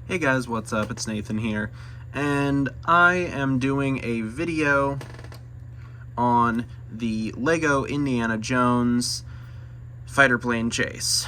Hey guys, what's up? It's Nathan here, and I am doing a video on the LEGO Indiana Jones fighter plane chase.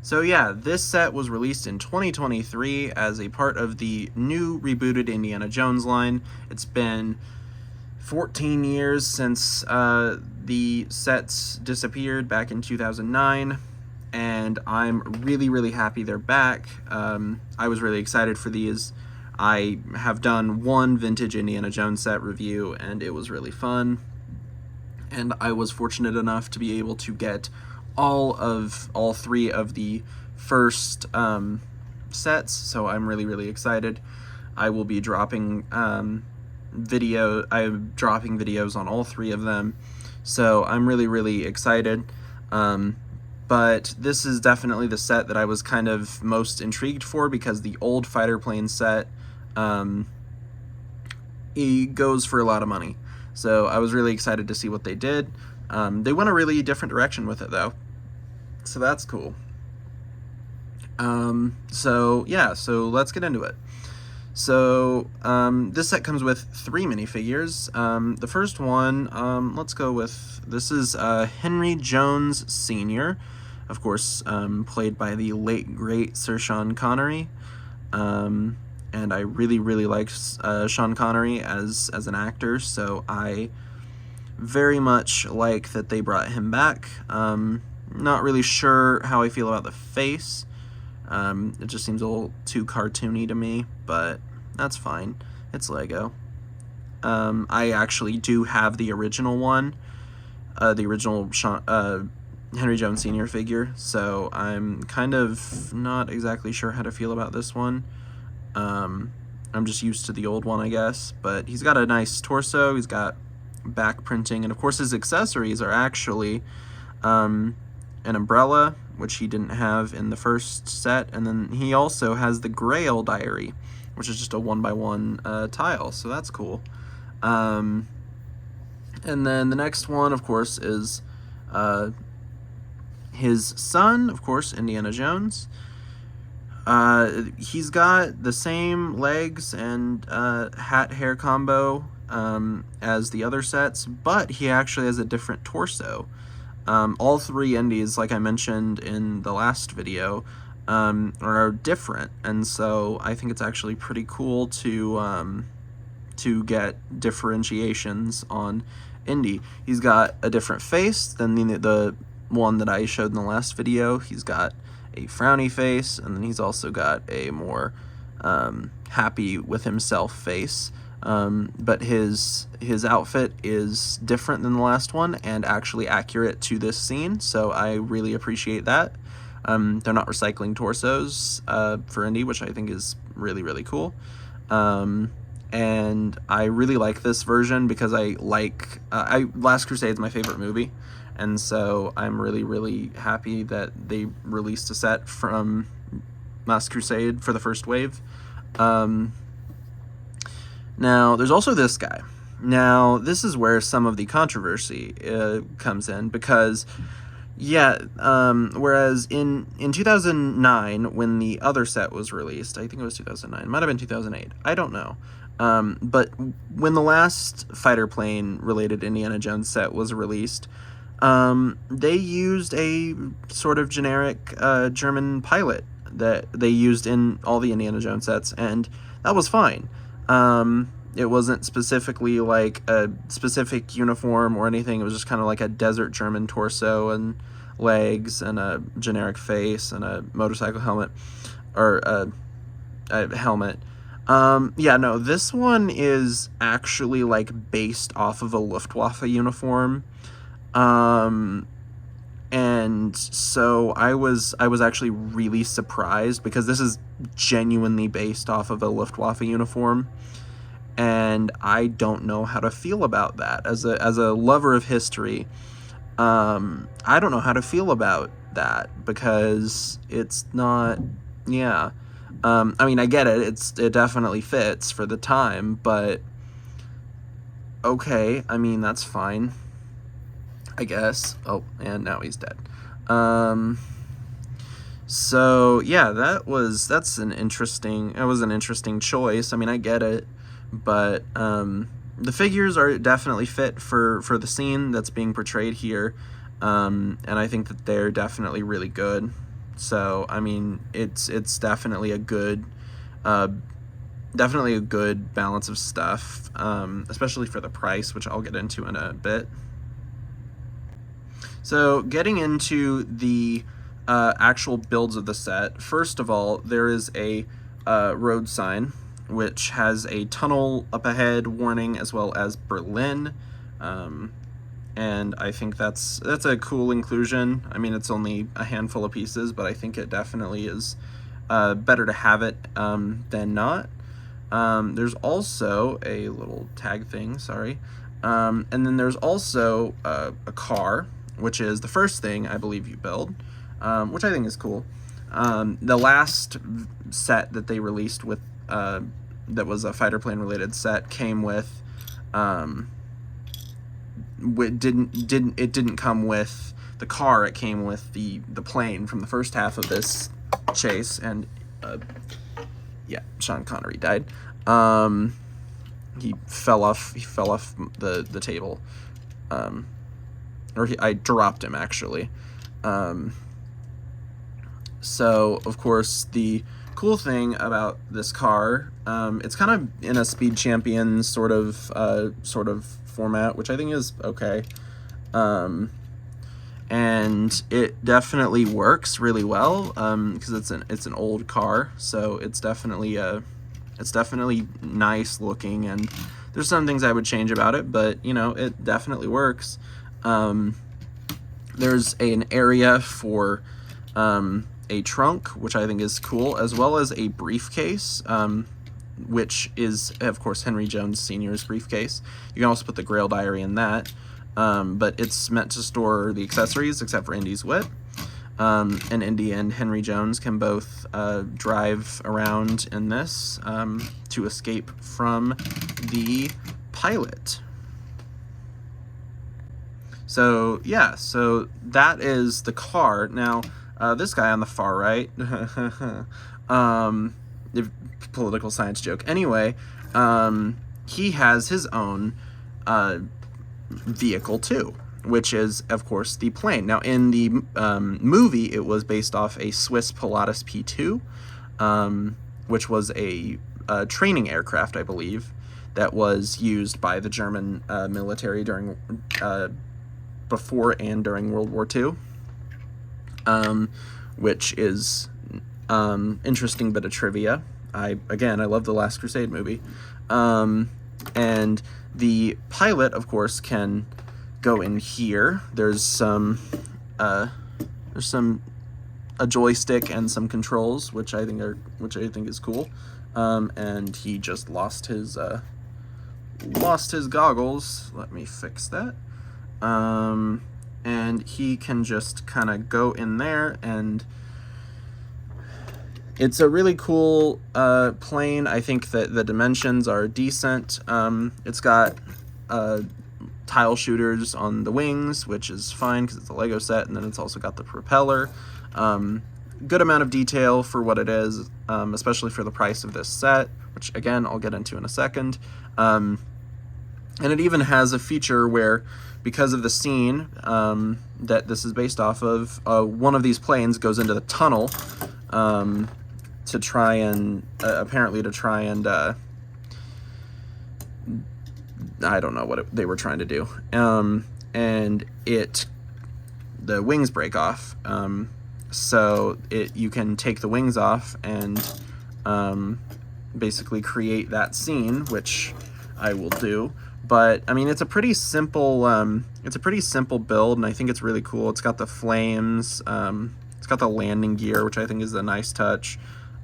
So yeah, this set was released in 2023 as a part of the new rebooted Indiana Jones line. It's been 14 years since the sets disappeared back in 2009, and I'm really happy they're back. I was really excited for these. I have done one vintage Indiana Jones set review, and it was really fun. And I was fortunate enough to be able to get all three of the first sets, so I'm really excited. I will be dropping I'm dropping videos on all three of them, so I'm really excited. But this is definitely the set that I was kind of most intrigued for, because the old fighter plane set it goes for a lot of money. So I was really excited to see what they did. They went a really different direction with it though, so that's cool. So let's get into it. So this set comes with 3 minifigures. The first one, let's go with, this is Henry Jones Sr., of course, played by the late great Sir Sean Connery. And I really like Sean Connery as an actor, so I very much like that they brought him back. Not really sure how I feel about the face. It just seems a little too cartoony to me, but that's fine. It's Lego. I actually do have the original one, the original Henry Jones Sr. figure, so I'm kind of not exactly sure how to feel about this one. I'm just used to the old one, I guess, but he's got a nice torso, he's got back printing, and of course his accessories are actually an umbrella, which he didn't have in the first set, and then he also has the Grail Diary, which is just a 1x1 tile, so that's cool. And then the next one, of course, is his son, of course, Indiana Jones. He's got the same legs and hat hair combo as the other sets, but he actually has a different torso. All 3 Indies, like I mentioned in the last video, are different, and so I think it's actually pretty cool to get differentiations on Indy. He's got a different face than the one that I showed in the last video. He's got a frowny face, and then he's also got a more happy with himself face. But his outfit is different than the last one and actually accurate to this scene, so I really appreciate that. They're not recycling torsos for Indy, which I think is really cool. And I really like this version because I like Last Crusade is my favorite movie, and so I'm really happy that they released a set from Last Crusade for the first wave. Now, there's also this guy. Now, this is where some of the controversy comes in, because, yeah, whereas in 2009, when the other set was released, I think it was 2009, it might have been 2008, I don't know, but when the last fighter plane related Indiana Jones set was released, they used a sort of generic German pilot that they used in all the Indiana Jones sets, and that was fine. It wasn't specifically like a specific uniform or anything. It was just kind of like a desert German torso and legs and a generic face and a motorcycle helmet, or a helmet. Yeah, no, this one is actually like based off of a Luftwaffe uniform. And so I was actually really surprised, because this is genuinely based off of a Luftwaffe uniform, and I don't know how to feel about that. As a lover of history, I don't know how to feel about that, because it's not, yeah. I mean, I get it, it definitely fits for the time, but okay, I mean, that's fine. I guess. Oh, and now he's dead. So yeah, that was an interesting choice. I mean, I get it, but the figures are definitely fit for the scene that's being portrayed here, and I think that they're definitely really good. So I mean, it's definitely a good balance of stuff, especially for the price, which I'll get into in a bit. So getting into the actual builds of the set, first of all, there is a road sign which has a tunnel up ahead warning, as well as Berlin, and I think that's a cool inclusion. I mean, it's only a handful of pieces, but I think it definitely is better to have it than not. There's also a little tag thing, sorry, and then there's also a car, which is the first thing I believe you build, which I think is cool. The last set that they released with that was a fighter plane related set came with it didn't come with the car. It came with the plane from the first half of this chase, and yeah, Sean Connery died. He fell off the table, I dropped him actually. So of course the cool thing about this car, it's kind of in a Speed Champions sort of format, which I think is okay, and it definitely works really well, because it's an old car, so it's definitely nice looking, and there's some things I would change about it, but you know, it definitely works. There's an area for a trunk, which I think is cool, as well as a briefcase, which is, of course, Henry Jones Sr.'s briefcase. You can also put the Grail Diary in that, but it's meant to store the accessories, except for Indy's whip. And Indy and Henry Jones can both drive around in this to escape from the pilot. So yeah, so that is the car. Now, this guy on the far right, political science joke. Anyway, he has his own vehicle too, which is, of course, the plane. Now, in the movie, it was based off a Swiss Pilatus P2, which was a training aircraft, I believe, that was used by the German military during before and during World War II, which is interesting bit of trivia. I love the Last Crusade movie, and the pilot, of course, can go in here. There's a joystick and some controls, which I think is cool. And he just lost his goggles. Let me fix that. And he can just kind of go in there, and it's a really cool plane. I think that the dimensions are decent. It's got tile shooters on the wings, which is fine because it's a Lego set, and then it's also got the propeller. Good amount of detail for what it is, especially for the price of this set, which again I'll get into in a second. And it even has a feature where, because of the scene that this is based off of, one of these planes goes into the tunnel to try and I don't know what they were trying to do, and the wings break off, so you can take the wings off and basically create that scene, which I will do. But I mean, it's a pretty simple build, and I think it's really cool. It's got the flames, it's got the landing gear, which I think is a nice touch.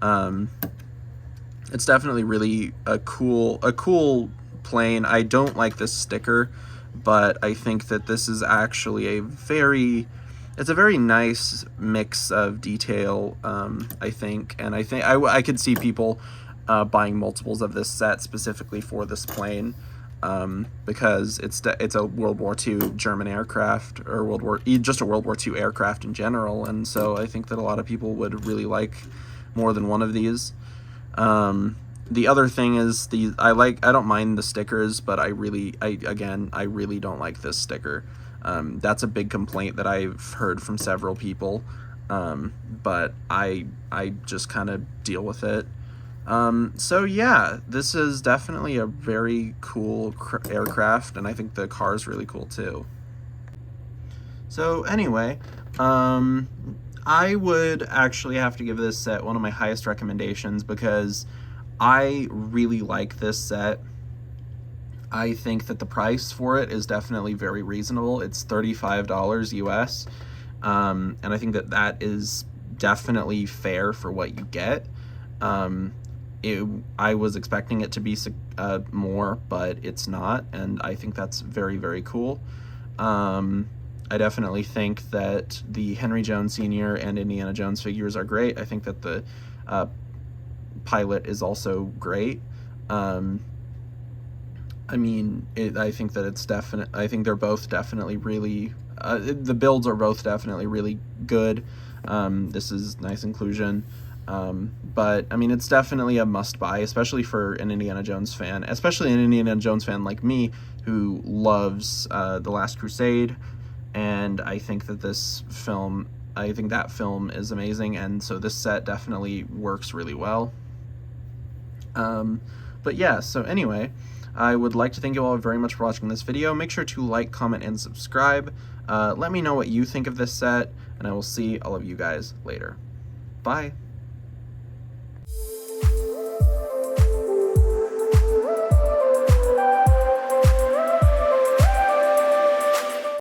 It's definitely really a cool plane. I don't like this sticker, but I think that this is actually it's a very nice mix of detail, I think, and I think I could see people buying multiples of this set specifically for this plane. because it's a World War II German aircraft, or just a World War II aircraft in general, and so I think that a lot of people would really like more than one of these. The other thing is I don't mind the stickers, but I really don't like this sticker. That's a big complaint that I've heard from several people, but I just kind of deal with it. So yeah, this is definitely a very cool aircraft, and I think the car is really cool too. So anyway, I would actually have to give this set one of my highest recommendations because I really like this set. I think that the price for it is definitely very reasonable. It's $35 US, and I think that that is definitely fair for what you get. I was expecting it to be more, but it's not, and I think that's very, very cool. I definitely think that the Henry Jones Sr. and Indiana Jones figures are great. I think that the pilot is also great. I think that it's definite. I think they're both definitely really. The builds are both definitely really good. This is nice inclusion. But I mean, it's definitely a must-buy, especially for an Indiana Jones fan, especially an Indiana Jones fan like me who loves The Last Crusade, and I think that that film is amazing, and so this set definitely works really well. But yeah, so anyway, I would like to thank you all very much for watching this video. Make sure to like, comment, and subscribe. Let me know what you think of this set, and I will see all of you guys later. Bye!